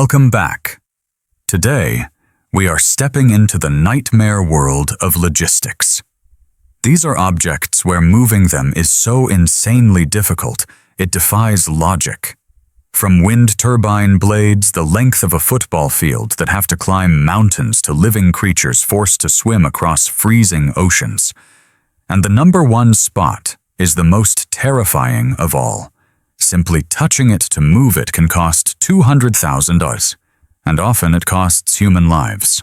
Welcome back. Today, we are stepping into the nightmare world of logistics. These are objects where moving them is so insanely difficult, it defies logic. From wind turbine blades the length of a football field that have to climb mountains to living creatures forced to swim across freezing oceans. And the number one spot is the most terrifying of all. Simply touching it to move it can cost $200,000, and often it costs human lives.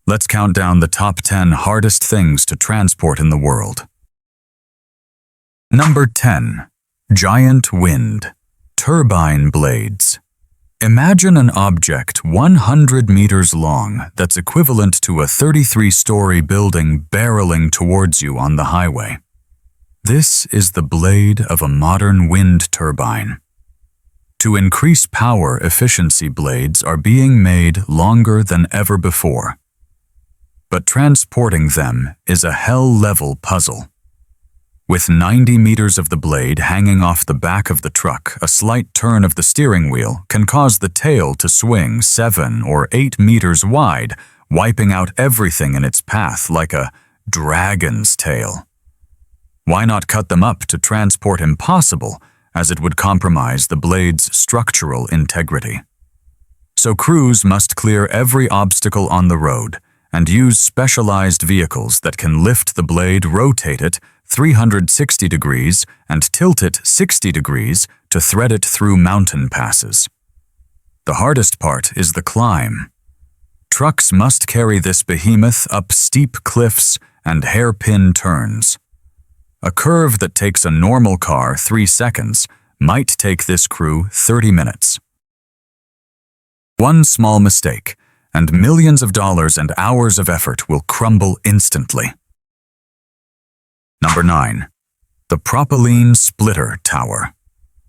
Let's count down the top 10 hardest things to transport in the world. Number 10. Giant wind. Turbine blades. Imagine an object 100 meters long that's equivalent to a 33-story building barreling towards you on the highway. This is the blade of a modern wind turbine. To increase power efficiency, blades are being made longer than ever before. But transporting them is a hell-level puzzle. With 90 meters of the blade hanging off the back of the truck, a slight turn of the steering wheel can cause the tail to swing 7 or 8 meters wide, wiping out everything in its path like a dragon's tail. Why not cut them up to transport impossible, as it would compromise the blade's structural integrity? So crews must clear every obstacle on the road and use specialized vehicles that can lift the blade, rotate it 360 degrees, and tilt it 60 degrees to thread it through mountain passes. The hardest part is the climb. Trucks must carry this behemoth up steep cliffs and hairpin turns. A curve that takes a normal car 3 seconds might take this crew 30 minutes. One small mistake, and millions of dollars and hours of effort will crumble instantly. Number 9. The propylene splitter tower.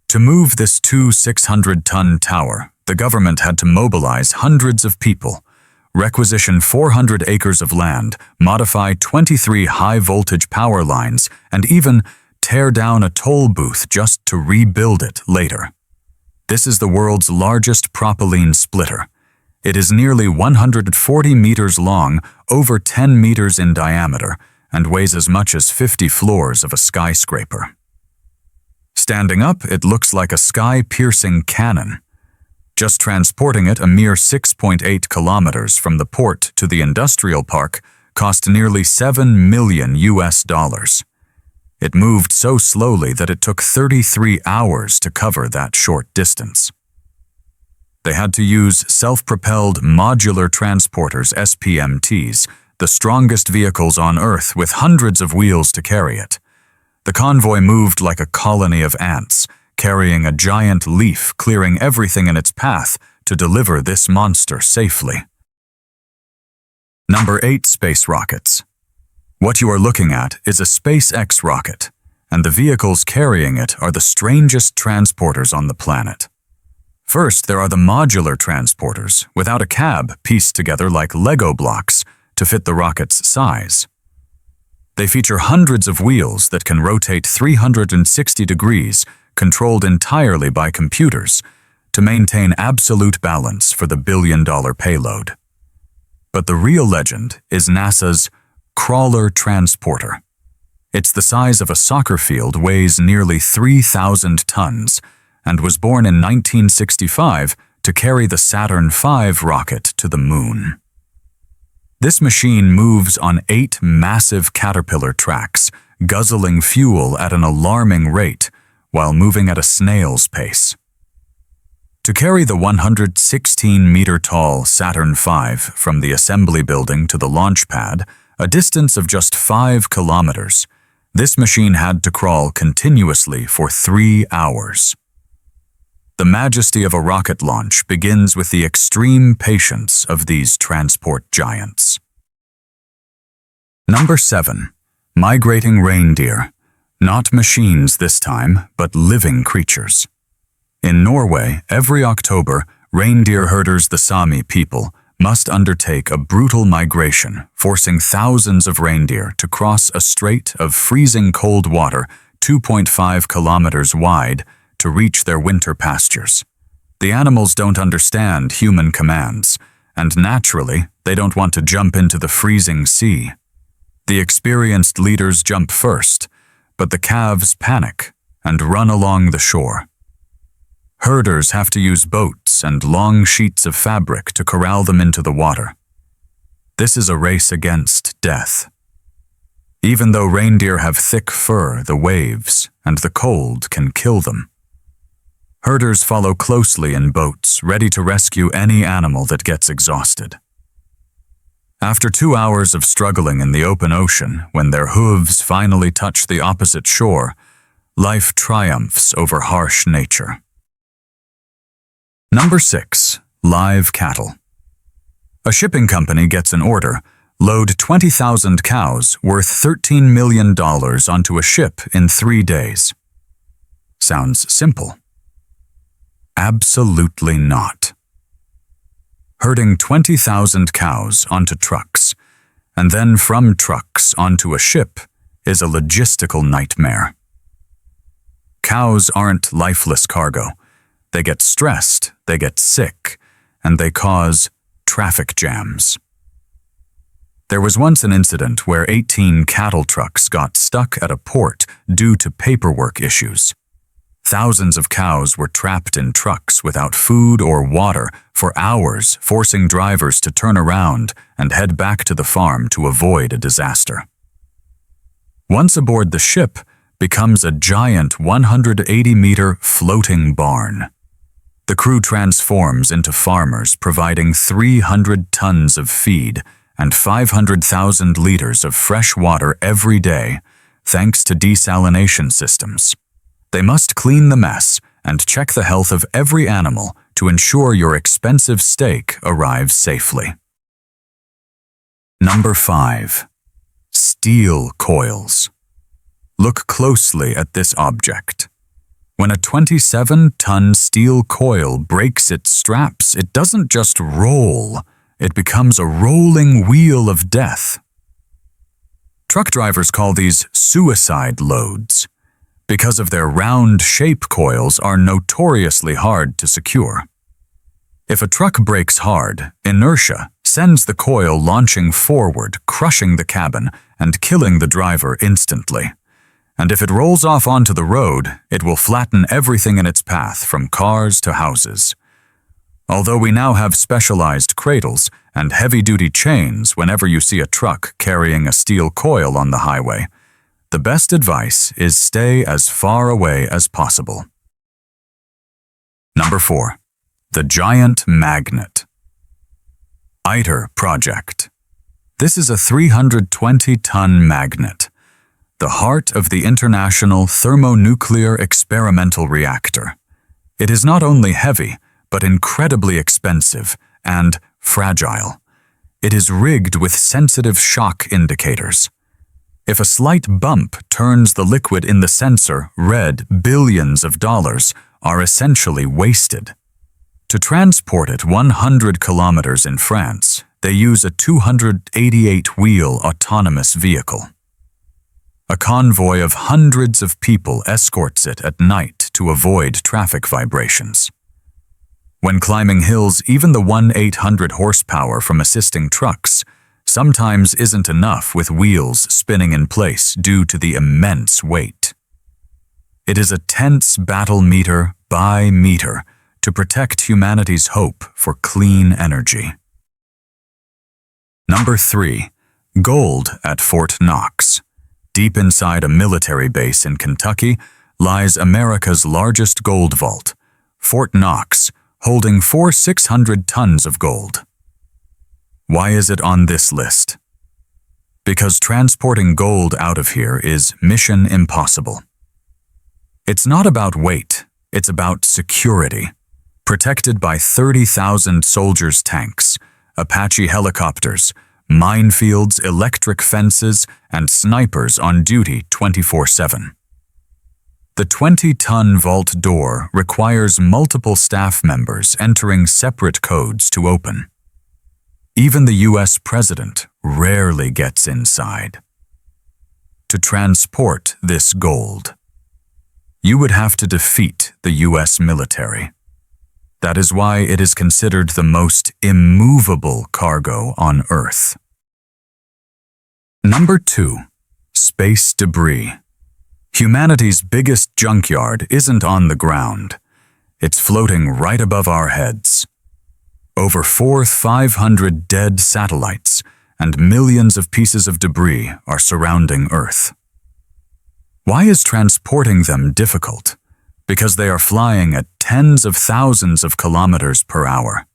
To move this 600-ton tower, the government had to mobilize hundreds of people, requisition 400 acres of land, modify 23 high-voltage power lines, and even tear down a toll booth just to rebuild it later. This is the world's largest propylene splitter. It is nearly 140 meters long, over 10 meters in diameter, and weighs as much as 50 floors of a skyscraper. Standing up, it looks like a sky-piercing cannon. Just transporting it a mere 6.8 kilometers from the port to the industrial park cost nearly $7 million. It moved so slowly that it took 33 hours to cover that short distance. They had to use self-propelled modular transporters, SPMTs, the strongest vehicles on Earth with hundreds of wheels to carry it. The convoy moved like a colony of ants, carrying a giant leaf, clearing everything in its path to deliver this monster safely. Number 8. Space rockets. What you are looking at is a SpaceX rocket, and the vehicles carrying it are the strangest transporters on the planet. First, there are the modular transporters, without a cab, pieced together like Lego blocks to fit the rocket's size. They feature hundreds of wheels that can rotate 360 degrees, controlled entirely by computers, to maintain absolute balance for the billion-dollar payload. But the real legend is NASA's Crawler Transporter. It's the size of a soccer field, weighs nearly 3,000 tons, and was born in 1965 to carry the Saturn V rocket to the moon. This machine moves on 8 massive caterpillar tracks, guzzling fuel at an alarming rate, while moving at a snail's pace. To carry the 116-meter-tall Saturn V from the assembly building to the launch pad, a distance of just 5 kilometers, this machine had to crawl continuously for 3 hours. The majesty of a rocket launch begins with the extreme patience of these transport giants. Number 7. Migrating reindeer. Not machines this time, but living creatures. In Norway, every October, reindeer herders, the Sami people, must undertake a brutal migration, forcing thousands of reindeer to cross a strait of freezing cold water 2.5 kilometers wide to reach their winter pastures. The animals don't understand human commands, and naturally, they don't want to jump into the freezing sea. The experienced leaders jump first, but the calves panic and run along the shore. Herders have to use boats and long sheets of fabric to corral them into the water. This is a race against death. Even though reindeer have thick fur, the waves and the cold can kill them. Herders follow closely in boats, ready to rescue any animal that gets exhausted. After 2 hours of struggling in the open ocean, when their hooves finally touch the opposite shore, life triumphs over harsh nature. Number 6. Live cattle. A shipping company gets an order: load 20,000 cows worth $13 million onto a ship in 3 days. Sounds simple. Absolutely not. Herding 20,000 cows onto trucks, and then from trucks onto a ship, is a logistical nightmare. Cows aren't lifeless cargo. They get stressed, they get sick, and they cause traffic jams. There was once an incident where 18 cattle trucks got stuck at a port due to paperwork issues. Thousands of cows were trapped in trucks without food or water for hours, forcing drivers to turn around and head back to the farm to avoid a disaster. Once aboard, the ship becomes a giant 180-meter floating barn. The crew transforms into farmers, providing 300 tons of feed and 500,000 liters of fresh water every day, thanks to desalination systems. They must clean the mess and check the health of every animal to ensure your expensive steak arrives safely. Number 5. Steel coils. Look closely at this object. When a 27-ton steel coil breaks its straps, it doesn't just roll, it becomes a rolling wheel of death. Truck drivers call these suicide loads, because of their round shape. Coils are notoriously hard to secure. If a truck brakes hard, inertia sends the coil launching forward, crushing the cabin and killing the driver instantly. And if it rolls off onto the road, it will flatten everything in its path, from cars to houses. Although we now have specialized cradles and heavy-duty chains whenever you see a truck carrying a steel coil on the highway, the best advice is stay as far away as possible. Number 4. The giant magnet. ITER project. This is a 320-ton magnet, the heart of the International Thermonuclear Experimental Reactor. It is not only heavy, but incredibly expensive and fragile. It is rigged with sensitive shock indicators. If a slight bump turns the liquid in the sensor red, billions of dollars are essentially wasted. To transport it 100 kilometers in France, they use a 288-wheel autonomous vehicle. A convoy of hundreds of people escorts it at night to avoid traffic vibrations. When climbing hills, even the 1,800 horsepower from assisting trucks sometimes isn't enough, with wheels spinning in place due to the immense weight. It is a tense battle meter by meter to protect humanity's hope for clean energy. Number 3. Gold at Fort Knox. Deep inside a military base in Kentucky lies America's largest gold vault, Fort Knox, holding 600 tons of gold. Why is it on this list? Because transporting gold out of here is mission impossible. It's not about weight, it's about security. Protected by 30,000 soldiers' tanks, Apache helicopters, minefields, electric fences, and snipers on duty 24/7. The 20-ton vault door requires multiple staff members entering separate codes to open. Even the U.S. president rarely gets inside. To transport this gold, you would have to defeat the U.S. military. That is why it is considered the most immovable cargo on Earth. Number 2. Space debris. Humanity's biggest junkyard isn't on the ground. It's floating right above our heads. Over 4,500 dead satellites and millions of pieces of debris are surrounding Earth. Why is transporting them difficult? Because they are flying at tens of thousands of kilometers per hour.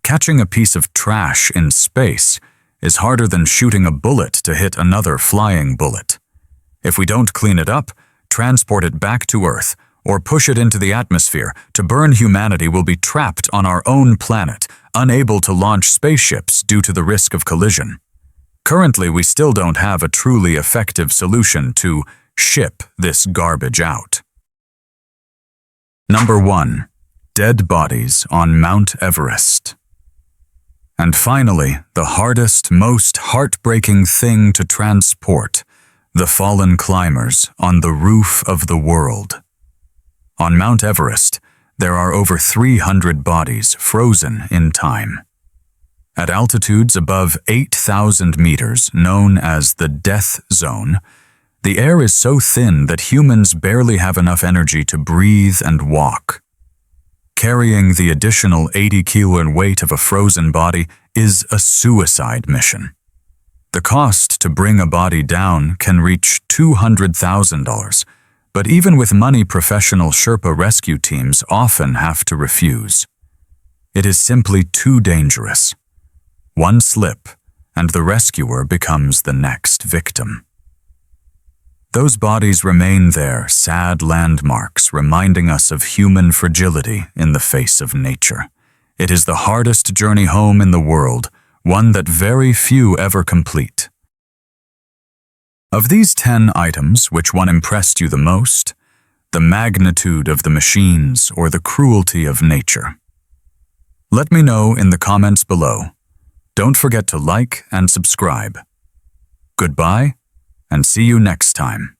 Catching a piece of trash in space is harder than shooting a bullet to hit another flying bullet. If we don't clean it up, transport it back to Earth, or push it into the atmosphere to burn, humanity will be trapped on our own planet, unable to launch spaceships due to the risk of collision. Currently, we still don't have a truly effective solution to ship this garbage out. Number 1. Dead bodies on Mount Everest. And finally, the hardest, most heartbreaking thing to transport: the fallen climbers on the roof of the world. On Mount Everest, there are over 300 bodies frozen in time. At altitudes above 8,000 meters, known as the death zone, the air is so thin that humans barely have enough energy to breathe and walk. Carrying the additional 80 kilo weight of a frozen body is a suicide mission. The cost to bring a body down can reach $200,000, but even with money, professional Sherpa rescue teams often have to refuse. It is simply too dangerous. One slip, and the rescuer becomes the next victim. Those bodies remain there, sad landmarks reminding us of human fragility in the face of nature. It is the hardest journey home in the world, one that very few ever complete. Of these 10 items, which one impressed you the most? The magnitude of the machines or the cruelty of nature? Let me know in the comments below. Don't forget to like and subscribe. Goodbye, and see you next time.